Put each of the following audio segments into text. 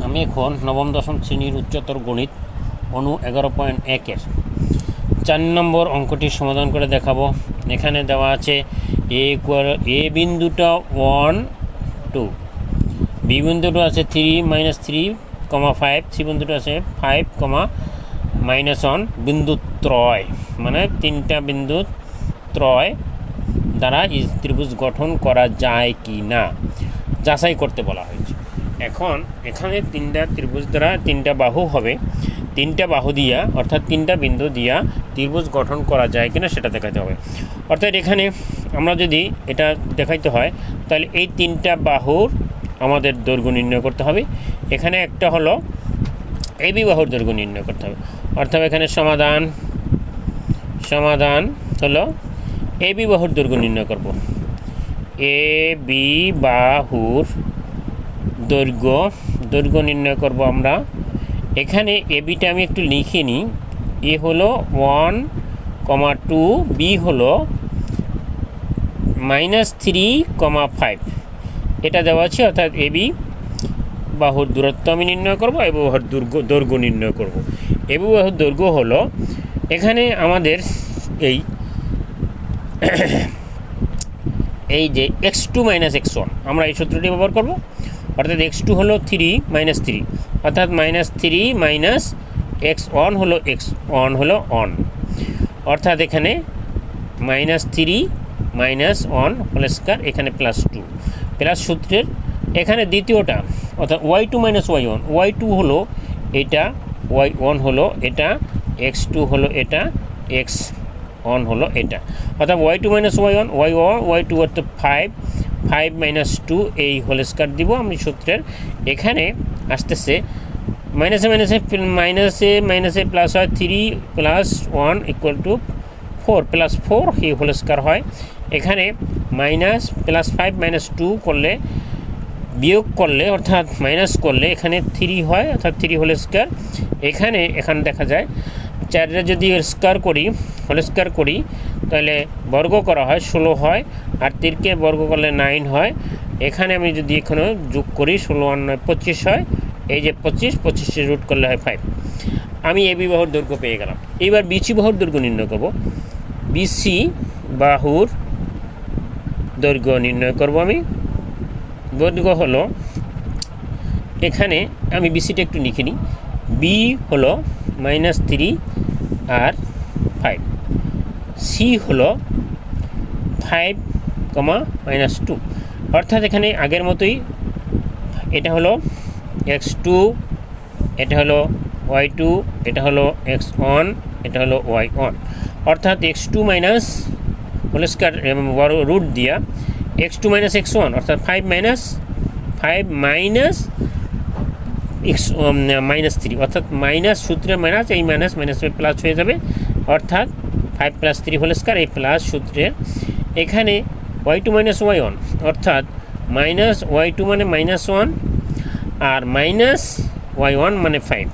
আমি এখন নবম দশম শ্রেণীর উচ্চতর গণিত অনু 11.1-এর 4 নম্বর অঙ্কটি সমাধান করে দেখাবো। এখানে দেওয়া আছে এ বিন্দুটা 1 2, বি বিন্দুটা আছে 3-3, 5, সি বিন্দুটা আছে 5, -1 বিন্দু ত্রয়, মানে 3টা বিন্দু ত্রয় দ্বারা ত্রিভুজ গঠন করা যায় কি না যাচাই করতে বলা হয়েছে। এখন এখানে 3টা ত্রিভুজ দ্বারা 3টা বাহু হবে, 3টা বাহু দিয়া অর্থাৎ 3টা বিন্দু দিয়া ত্রিভুজ গঠন করা যায় কিনা সেটা দেখাতে হবে। অর্থাৎ এখানে আমরা যদি এটা দেখাইতে হয় তাহলে এই 3টা বাহুর আমাদের দৈর্ঘ্য নির্ণয় করতে হবে। এখানে একটা হলো এবি বাহুর দৈর্ঘ্য নির্ণয় করতে হবে। অর্থাৎ এখানে সমাধান হলো এবি বাহুর দৈর্ঘ্য নির্ণয় করব। এ বি বাহুর দৈর্ঘ্য নির্ণয় করব আমরা। এখানে এবিটা আমি একটু লিখে নিই। এ হলো 1,2, বি হলো -3,5 এটা দেওয়া আছে। অর্থাৎ এবি বাহুর দূরত্ব আমি নির্ণয় করব, এবি বাহুর দৈর্ঘ্য নির্ণয় করব। এবি বাহুর দৈর্ঘ্য হলো এখানে আমাদের এই যে x2 - x1 আমরা এই সূত্রটি ব্যবহার করব। অর্থাৎ x2 হলো 3 - 3, অর্থাৎ -3 - x1 হলো x1 হলো 1, অর্থাৎ এখানে -3 - 1 হোল স্কয়ার, এখানে +2 প্লাস সূত্রের এখানে দ্বিতীয়টা অর্থাৎ y2 - y1, y2 হলো এটা, y1 হলো এটা, x2 হলো এটা, x1 হলো এটা। অর্থাৎ y2 - y1, y2 অর্থাৎ 5 - 2 এই হোল স্কয়ার দিব আমি সূত্রের। এখানে আসতেছে মাইনাসে প্লাস হয় 3 + 1 = 4 + 4 এই হোল স্কয়ার হয়। এখানে +5 - 2 করলে বিয়োগ করলে অর্থাৎ মাইনাস করলে এখানে 3 হয়, অর্থাৎ 3 হোল স্কয়ার। এখানে দেখা যায় 4 যদি হোল স্কয়ার করি তাহলে বর্গ করা হয় 16 হয়, আর 3কে বর্গ করলে 9 হয়। এখানে আমি যদি এখানে যোগ করি 16 আর 9 25 হয়। এই যে 25 রুট করলে হয় 5। আমি এবি বাহুর দৈর্ঘ্য পেয়ে গেলাম। এইবার বিসি বাহুর দৈর্ঘ্য নির্ণয় করব। বিসি বাহুর দৈর্ঘ্য নির্ণয় করব আমি। দৈর্ঘ্য হলো এখানে আমি বিসিটা একটু লিখে নিই। বি হলো -3 আর 5, সি হলো 5, -2, অর্থাৎ এখানে আগের মতোই এটা হলো x2, এটা হলো y2, এটা হলো x1, এটা হলো y1, অর্থাৎ x2 মাইনাস হোল স্কয়ার বড় রুট দিয়া x2 - x1 অর্থাৎ 5 - -3, অর্থাৎ মাইনাস সূত্রের মাইনাস, এই মাইনাস প্লাস হয়ে যাবে। অর্থাৎ 5 + 3 হোল স্কয়ার, এই প্লাস সূত্রের এখানে y2 - y1 অর্থাৎ -y2 মানে -1 আর -y1 মানে 5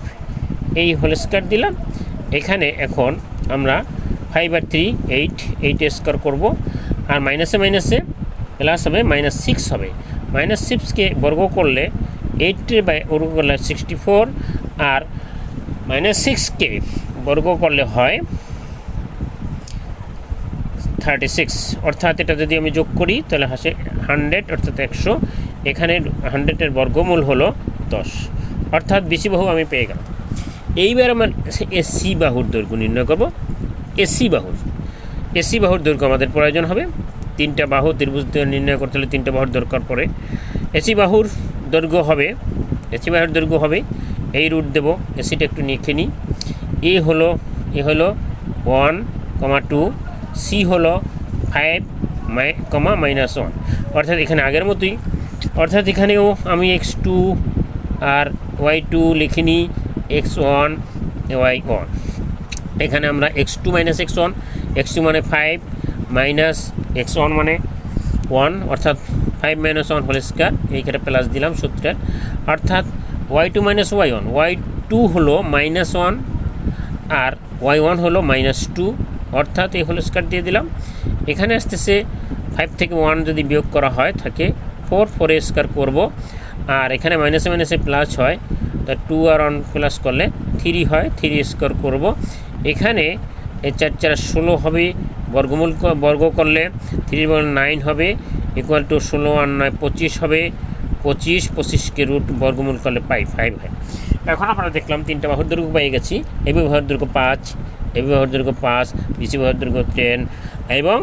এই হোল স্কয়ার দিলাম। এখানে এখন আমরা 5 আর 3 8 স্কয়ার করব, আর মাইনাসে প্লাস হবে -6 হবে। -6কে বর্গ করলে 8 বর্গ করলে 64, আর -6কে বর্গ করলে হয় 36, অর্থাৎ এটা যদি আমি যোগ করি তাহলে আসে 100 অর্থাৎ 100। এখানে 100-এর বর্গমূল হলো 10, অর্থাৎ বিসি বাহু আমি পেয়ে গেলাম। এইবার আমার এসি বাহুর দৈর্ঘ্য নির্ণয় করব। এসি বাহুর দৈর্ঘ্য আমাদের প্রয়োজন হবে। 3টা বাহু ত্রিভুজ নির্ণয় করতে হলে 3টা বাহুর দরকার পড়ে। এসি বাহুর দৈর্ঘ্য হবে এই রুট দেব। এসিটা একটু লিখে নিই। এ হলো 1,2, সি হলো 5, -1, অর্থাৎ এখানে আগের মতোই। অর্থাৎ এখানেও আমি x2 আর y2 লিখে নিই, x1 y1। এখানে আমরা x2 - x1, x2 মানে 5 মাইনাস x1 মানে 1, অর্থাৎ 5 - 1 হোল স্কয়ার, এইখানে প্লাস দিলাম সূত্রের। অর্থাৎ y2 - y1, y2 হলো -1 আর y1 হলো -2, অর্থাৎ এই হোল স্কয়ার দিয়ে দিলাম। এখানে আসতেছে 5 থেকে 1 যদি বিয়োগ করা হয় থাকে 4 স্কয়ার করব, আর এখানে মাইনাসে মাইনাসে প্লাস হয়, তা 2 আর 1 প্লাস করলে 3 হয়, 3 স্কোয়ার করব। এখানে এই 4 4 16 হবে, বর্গ করলে 3 × 9 হবে, ইকুয়াল টু 16 আর 9 25 হবে, 25কে রুট বর্গমূল করলে 5 হয়। এখন আমরা দেখলাম তিনটা বাহুর দৈর্ঘ্য পেয়ে গেছি। এবি বাহুর দৈর্ঘ্য 5, এবি বাহুর দৈর্ঘ্য 5, বিসি বাহুর দৈর্ঘ্য 10 এবং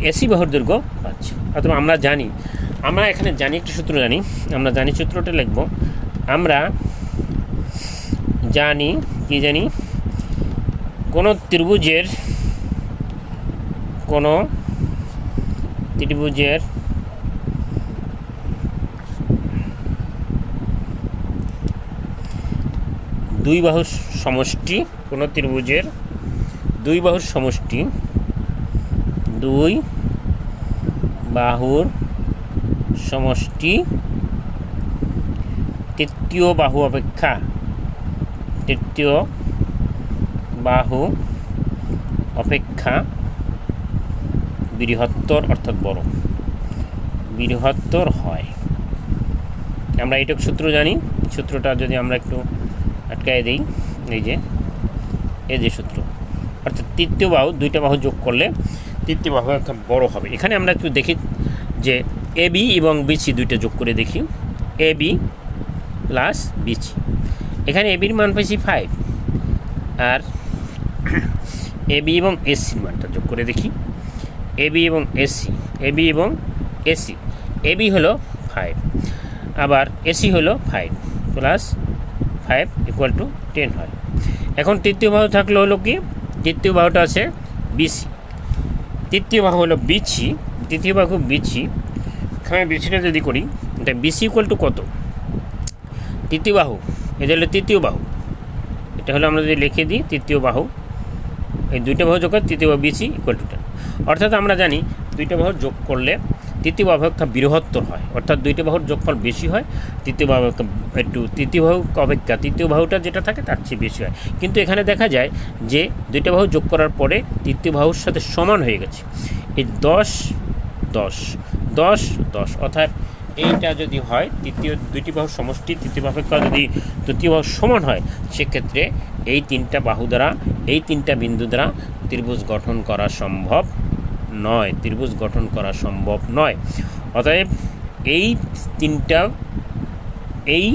এসি বাহুর দৈর্ঘ্য 5। অথবা আমরা এখানে জানি একটা সূত্র জানি, আমরা জানি সূত্রটা লিখব। আমরা জানি কি জানি, কোনো ত্রিভুজের দুই বাহুর সমষ্টি, কোনো ত্রিভুজের দুই বাহুর সমষ্টি, দুই বাহুর সমষ্টি তৃতীয় বাহু অপেক্ষা বৃহত্তর, অর্থাৎ বৃহত্তর হয়। আমরা এইটুকু সূত্র জানি। সূত্রটা যদি আমরা একটু আটকায় দিই, এই যে সূত্র, অর্থাৎ তৃতীয় বাহু, দুইটা বাহু যোগ করলে তৃতীয় বাহু একটা বড় হবে। এখানে আমরা একটু দেখি যে এবি এবং বিসি দুইটা যোগ করে দেখি, এবি প্লাস বিসি। এখানে এবির মান পাইছি 5, আর এবি এবং এসির মানটা যোগ করে দেখি, এবি এবং এসি। এবি হলো 5, আবার এসি হলো 5 প্লাস 5 ইকুয়াল টু 10 হয়। এখন তৃতীয় বাহু থাকলে হলো কি, তৃতীয় বাহুটা আছে বিসি, তৃতীয় বাহু হলো বিসি, তৃতীয় বাহু বিসি। এখানে বিসিটা যদি করি, এটা বিসি ইকুয়াল টু কত, তৃতীয় বাহু, এটা হলো তৃতীয় বাহু, এটা হলো আমরা যদি লিখে দিই তৃতীয় বাহু, এই দুইটা বাহু যোগ করে তৃতীয় বাহু বিসি ইকুয়াল টু 10। অর্থাৎ আমরা জানি দুইটা বাহু যোগ করলে তৃতীয় বাহু একটা বৃহত্তর হয়, অর্থাৎ দুইটা বাহুর যোগফল বেশি হয়, তৃতীয় বাহু তৃতীয় বাহু অপেক্ষা তৃতীয় বাহুটা যেটা থাকে তার চেয়ে বেশি হয়। কিন্তু এখানে দেখা যায় যে দুইটা বাহু যোগ করার পরে তৃতীয় বাহুর সাথে সমান হয়ে গেছে, এই 10 10 10 10, অর্থাৎ এইটা যদি হয় দুইটি বাহুর সমষ্টি তৃতীয় বাহু অপেক্ষা যদি তৃতীয় বাহু সমান হয়, সেক্ষেত্রে এই তিনটা বাহু দ্বারা, এই তিনটা বিন্দু দ্বারা ত্রিভুজ গঠন করা সম্ভব নয়। অতএব এই তিনটা, এই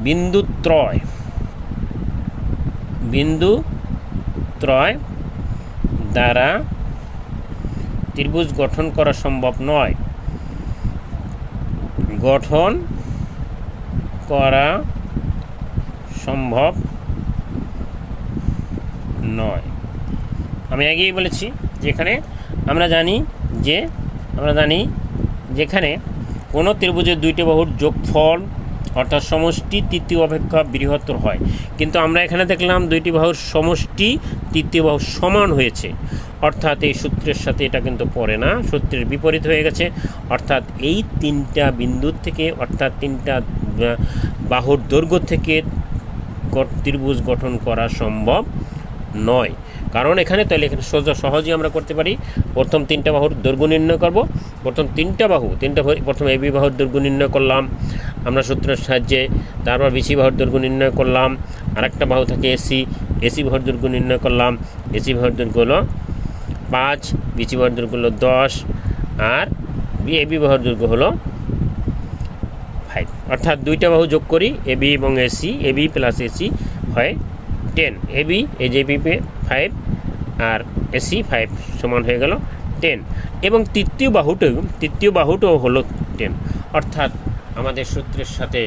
বিন্দুত্রয় দ্বারা ত্রিভুজ গঠন করা সম্ভব নয়, আমি আগেই বলেছি যেখানে আমরা জানি যেখানে কোনো ত্রিভুজের দুইটি বাহুর যোগফল অর্থাৎ সমষ্টি তৃতীয় অপেক্ষা বৃহত্তর হয়, কিন্তু আমরা এখানে দেখলাম দুইটি বাহুর সমষ্টি তৃতীয় বাহু সমান হয়েছে, অর্থাৎ এই সূত্রের সাথে এটা কিন্তু পড়ে না, সূত্রের বিপরীত হয়ে গেছে। অর্থাৎ এই তিনটা বিন্দুর থেকে, অর্থাৎ তিনটা বাহুর দৈর্ঘ্য থেকে ত্রিভুজ গঠন করা সম্ভব নয়। কারণ এখানে সহজেই আমরা করতে পারি, প্রথম তিনটা বাহুর দৈর্ঘ্য নির্ণয় করব। প্রথম এবি বাহুর দৈর্ঘ্য নির্ণয় করলাম আমরা সূত্রের সাহায্যে, তারপর বিসি বাহুর দৈর্ঘ্য নির্ণয় করলাম, আরেকটা বাহু থাকে এসি বাহুর দৈর্ঘ্য নির্ণয় করলাম, এসি বাহুর দৈর্ঘ্য হলো 5, বিসি বাহুর দৈর্ঘ্য হলো 10, আর এবি বাহুর দৈর্ঘ্য হলো 5। অর্থাৎ দুইটা বাহু যোগ করি, এবি এবং এসি, এবি প্লাস এসি হয় 10, এবি এই যে এবি 5 আর এসি 5 সমান হয়ে গেল 10, এবং তৃতীয় বাহুটাও হলো 10। অর্থাৎ আমাদের সূত্রের সাথে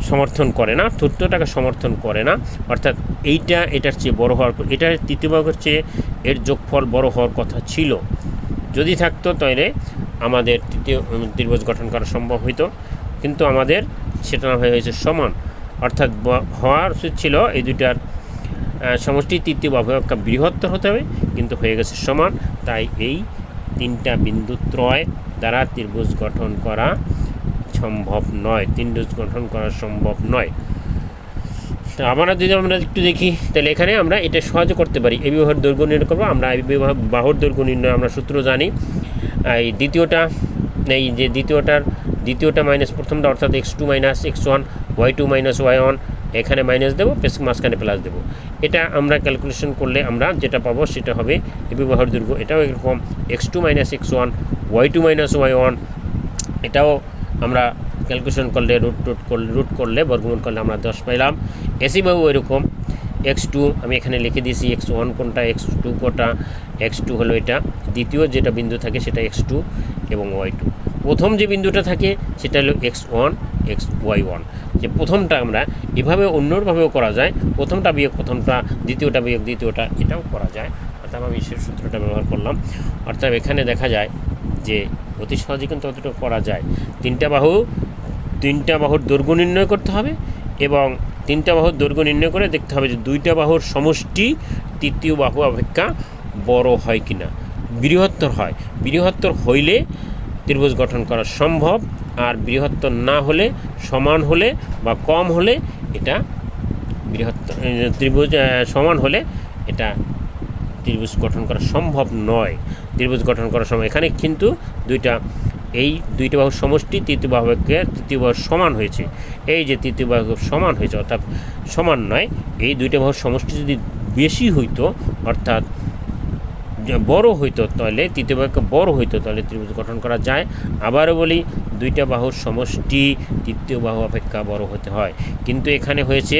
সমর্থন করে না, সূত্রটাকে সমর্থন করে না। অর্থাৎ এটার চেয়ে বড় হওয়ার, এটার তৃতীয় বাহুর চেয়ে এর যোগফল বড় হওয়ার কথা ছিল। যদি থাকতো তাহলে আমাদের ত্রিভুজ গঠন করা সম্ভব হইতো, কিন্তু আমাদের সেটা না হয়েছে সমান। অর্থাৎ হওয়ার উচিত ছিল এই দুইটার সমষ্টি তৃতীয় বাহু একটা বৃহত্তর হতে হবে, কিন্তু হয়ে গেছে সমান। তাই এই তিনটা বিন্দুত্রয় দ্বারা ত্রিভুজ গঠন করা সম্ভব নয়। আমরা একটু দেখি, তাহলে এখানে আমরা এটা সহজে করতে পারি। এবি বাহুর দৈর্ঘ্য নির্ণয় করবো আমরা, এবি বাহুর দৈর্ঘ্য নির্ণয় আমরা সূত্র জানি। এই দ্বিতীয়টার দ্বিতীয়টা মাইনাস প্রথমটা, অর্থাৎ x2 minus x1, y2 minus y1, এখানে মাইনাস দেবো, মাঝখানে প্লাস দেবো। এটা আমরা ক্যালকুলেশন করলে আমরা যেটা পাবো সেটা হবে এবি বাহুর দৈর্ঘ্য। এটাও এরকম x2 minus x1, y2 minus y1, এটাও আমরা ক্যালকুলেশন করলে রুট করলে বর্গমূল করলে আমরা 10 পাইলাম। এসি বাহু এরকম x2 আমি এখানে লিখে দিয়েছি, x1 কোনটা, x2 কোনটা, x2 হলো এটা, দ্বিতীয় যেটা বিন্দু থাকে সেটা x2 এবং y2, প্রথম যে বিন্দুটা থাকে সেটা হলো x1 y1। যে প্রথমটা আমরা এভাবে অন্যভাবেও করা যায়, প্রথমটা বিয়োগ প্রথমটা, দ্বিতীয়টা বিয়োগ দ্বিতীয়টা, এটাও করা যায়। অর্থাৎ আমি সেই সূত্রটা ব্যবহার করলাম। অর্থাৎ এখানে দেখা যায় যে অতি সহজে কিন্তু অতটুকু করা যায়। তিনটা বাহুর দৈর্ঘ্য নির্ণয় করতে হবে এবং তিনটা বাহুর দৈর্ঘ্য নির্ণয় করে দেখতে হবে যে দুইটা বাহুর সমষ্টি তৃতীয় বাহু অপেক্ষা বড় হয় কিনা, বৃহত্তর হয়। বৃহত্তর হইলে ত্রিভুজ গঠন করা সম্ভব, আর বৃহত্তর না হলে, সমান হলে বা কম হলে এটা বৃহত্তর ত্রিভুজ সমান হলে এটা ত্রিভুজ গঠন করা সম্ভব নয়। ত্রিভুজ গঠন করার সময় এখানে কিন্তু এই দুইটা বাহুর সমষ্টি তৃতীয় বাহুর সমান হয়েছে। এই যে তৃতীয় বাহু সমান হয়েছে, অর্থাৎ সমান নয়, এই দুইটা বাহুর সমষ্টি যদি বেশি হইতো, অর্থাৎ বড় হইতো, তাহলে তৃতীয় বাহুকে বড় হইতো, তাহলে ত্রিভুজ গঠন করা যায়। আবারও বলি, দুইটা বাহুর সমষ্টি তৃতীয় বাহু অপেক্ষা বড় হতে হয়, কিন্তু এখানে হয়েছে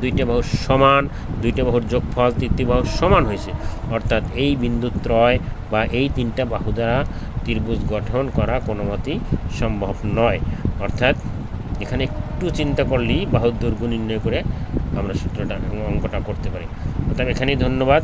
দুইটা বাহুর সমান, দুইটা বাহুর যোগফল তৃতীয় বাহুর সমান হয়েছে, অর্থাৎ এই বিন্দুত্রয় বা এই তিনটা বাহু দ্বারা ত্রিভুজ গঠন করা কোনো মতেই সম্ভব নয়। অর্থাৎ এখানে একটু চিন্তা করলেই বাহুর দৈর্ঘ্য নির্ণয় করে আমরা সূত্রটা অঙ্কটা করতে পারি। অর্থাৎ এখানেই ধন্যবাদ।